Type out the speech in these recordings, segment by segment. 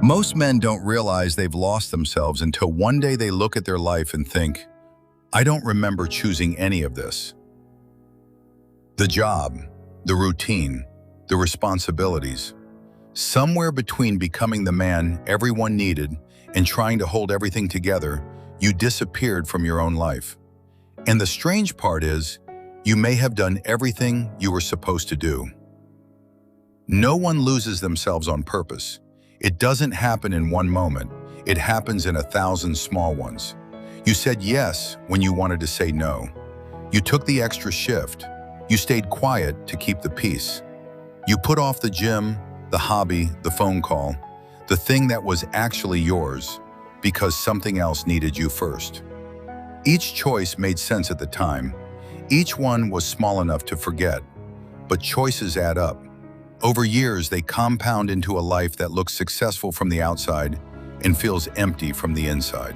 Most men don't realize they've lost themselves until one day they look at their life and think, I don't remember choosing any of this. The job, the routine, the responsibilities. Somewhere between becoming the man everyone needed and trying to hold everything together, you disappeared from your own life. And the strange part is, you may have done everything you were supposed to do. No one loses themselves on purpose. It doesn't happen in one moment. It happens in 1,000 small ones. You said yes when you wanted to say no. You took the extra shift. You stayed quiet to keep the peace. You put off the gym, the hobby, the phone call, the thing that was actually yours, because something else needed you first. Each choice made sense at the time. Each one was small enough to forget. But choices add up. Over years, they compound into a life that looks successful from the outside and feels empty from the inside.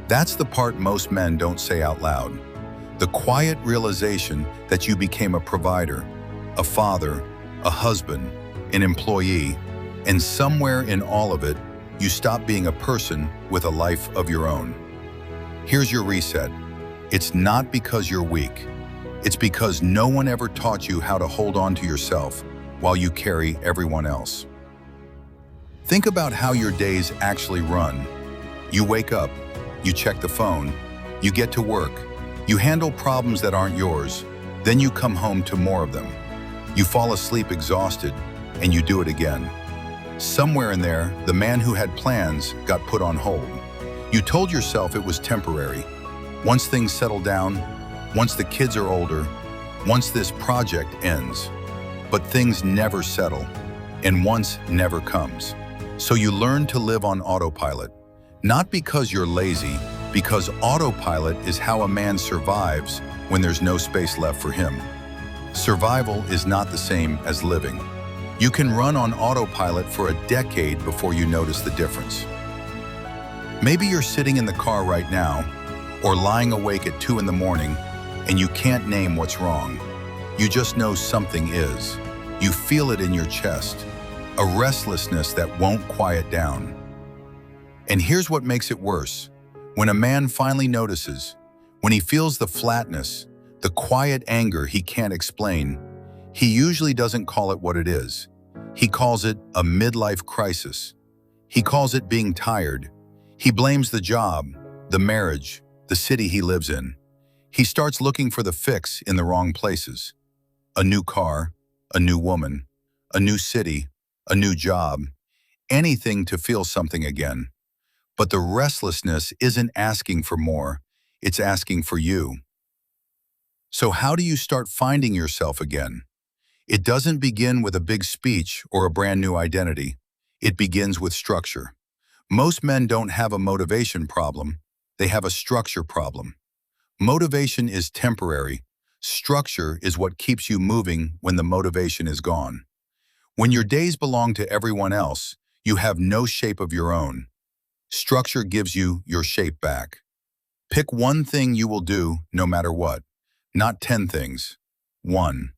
That's the part most men don't say out loud. The quiet realization that you became a provider, a father, a husband, an employee, and somewhere in all of it, you stop being a person with a life of your own. Here's your reset. It's not because you're weak. It's because no one ever taught you how to hold on to yourself while you carry everyone else. Think about how your days actually run. You wake up, you check the phone, you get to work, you handle problems that aren't yours, then you come home to more of them. You fall asleep exhausted, and you do it again. Somewhere in there, the man who had plans got put on hold. You told yourself it was temporary. Once things settle down, once the kids are older, once this project ends. But things never settle, and once never comes. So you learn to live on autopilot, not because you're lazy, because autopilot is how a man survives when there's no space left for him. Survival is not the same as living. You can run on autopilot for a decade before you notice the difference. Maybe you're sitting in the car right now, or lying awake at 2 in the morning, and you can't name what's wrong. You just know something is. You feel it in your chest, a restlessness that won't quiet down. And here's what makes it worse. When a man finally notices, when he feels the flatness, the quiet anger he can't explain, he usually doesn't call it what it is. He calls it a midlife crisis. He calls it being tired. He blames the job, the marriage, the city he lives in. He starts looking for the fix in the wrong places. A new car, a new woman, a new city, a new job, anything to feel something again. But the restlessness isn't asking for more, it's asking for you. So how do you start finding yourself again? It doesn't begin with a big speech or a brand new identity. It begins with structure. Most men don't have a motivation problem, they have a structure problem. Motivation is temporary. Structure is what keeps you moving when the motivation is gone. When your days belong to everyone else, you have no shape of your own. Structure gives you your shape back. Pick one thing you will do no matter what, not 10 things. 1.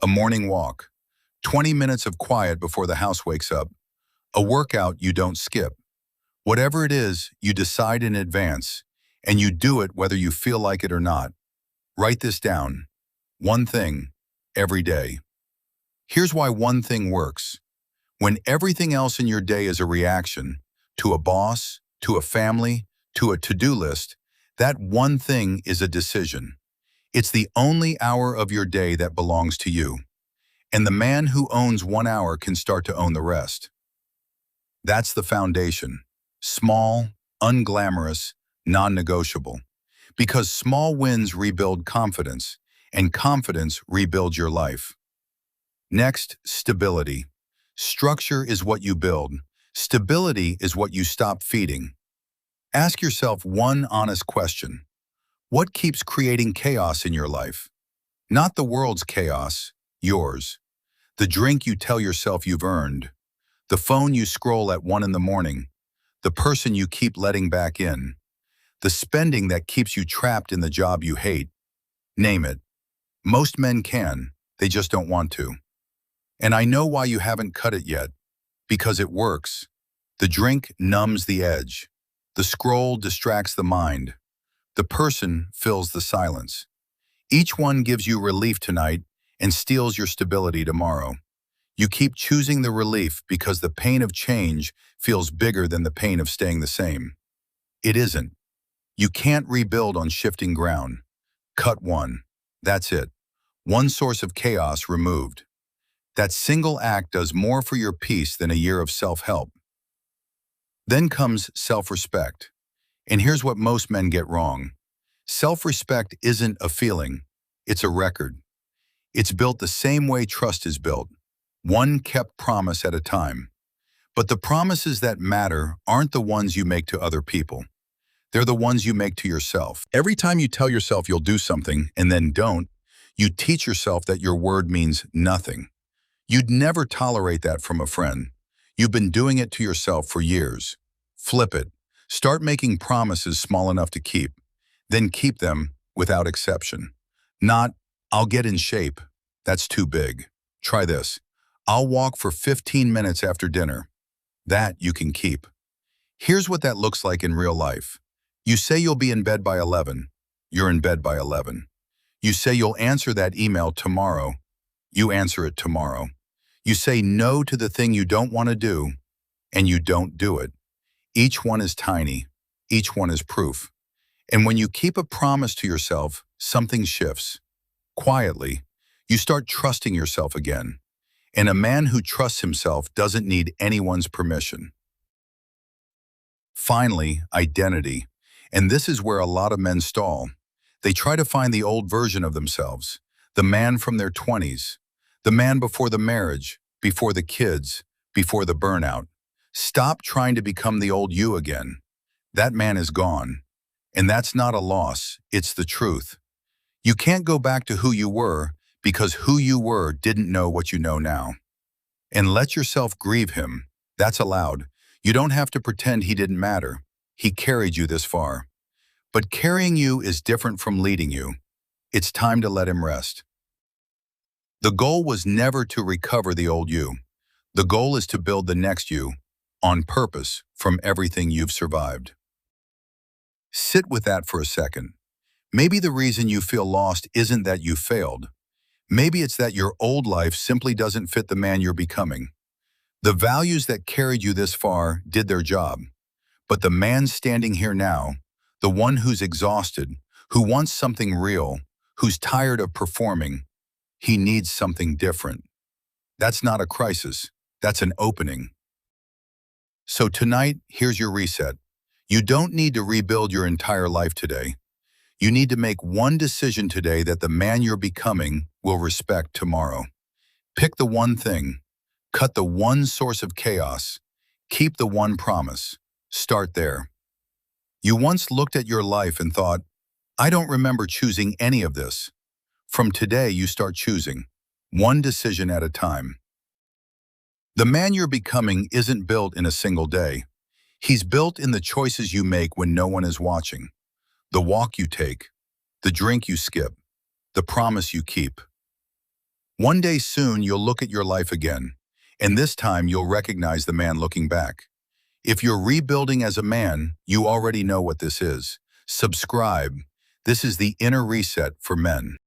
A morning walk. 20 minutes of quiet before the house wakes up. A workout you don't skip. Whatever it is, you decide in advance, and you do it whether you feel like it or not. Write this down. One thing, every day. Here's why one thing works. When everything else in your day is a reaction to a boss, to a family, to a to-do list, that one thing is a decision. It's the only hour of your day that belongs to you. And the man who owns 1 hour can start to own the rest. That's the foundation. Small, unglamorous, non-negotiable. Because small wins rebuild confidence, and confidence rebuilds your life. Next, stability. Structure is what you build. Stability is what you stop feeding. Ask yourself one honest question. What keeps creating chaos in your life? Not the world's chaos, yours. The drink you tell yourself you've earned. The phone you scroll at 1 in the morning. The person you keep letting back in. The spending that keeps you trapped in the job you hate. Name it. Most men can, they just don't want to. And I know why you haven't cut it yet. Because it works. The drink numbs the edge. The scroll distracts the mind. The person fills the silence. Each one gives you relief tonight and steals your stability tomorrow. You keep choosing the relief because the pain of change feels bigger than the pain of staying the same. It isn't. You can't rebuild on shifting ground. Cut one. That's it. One source of chaos removed. That single act does more for your peace than a year of self-help. Then comes self-respect. And here's what most men get wrong. Self-respect isn't a feeling. It's a record. It's built the same way trust is built, one kept promise at a time. But the promises that matter aren't the ones you make to other people. They're the ones you make to yourself. Every time you tell yourself you'll do something and then don't, you teach yourself that your word means nothing. You'd never tolerate that from a friend. You've been doing it to yourself for years. Flip it. Start making promises small enough to keep. Then keep them without exception. Not, I'll get in shape. That's too big. Try this. I'll walk for 15 minutes after dinner. That you can keep. Here's what that looks like in real life. You say you'll be in bed by 11. You're in bed by 11. You say you'll answer that email tomorrow. You answer it tomorrow. You say no to the thing you don't want to do, and you don't do it. Each one is tiny. Each one is proof. And when you keep a promise to yourself, something shifts. Quietly, you start trusting yourself again. And a man who trusts himself doesn't need anyone's permission. Finally, identity. And this is where a lot of men stall. They try to find the old version of themselves, the man from their 20s, the man before the marriage, before the kids, before the burnout. Stop trying to become the old you again. That man is gone. And that's not a loss, it's the truth. You can't go back to who you were because who you were didn't know what you know now. And let yourself grieve him. That's allowed. You don't have to pretend he didn't matter. He carried you this far. But carrying you is different from leading you. It's time to let him rest. The goal was never to recover the old you. The goal is to build the next you, on purpose, from everything you've survived. Sit with that for a second. Maybe the reason you feel lost isn't that you failed. Maybe it's that your old life simply doesn't fit the man you're becoming. The values that carried you this far did their job. But the man standing here now, the one who's exhausted, who wants something real, who's tired of performing, he needs something different. That's not a crisis. That's an opening. So tonight, here's your reset. You don't need to rebuild your entire life today. You need to make one decision today that the man you're becoming will respect tomorrow. Pick the one thing. Cut the one source of chaos. Keep the one promise. Start there. You once looked at your life and thought, I don't remember choosing any of this. From today, you start choosing, one decision at a time. The man you're becoming isn't built in a single day. He's built in the choices you make when no one is watching. The walk you take, the drink you skip, the promise you keep. One day soon, you'll look at your life again, and this time you'll recognize the man looking back. If you're rebuilding as a man, you already know what this is. Subscribe. This is the inner reset for men.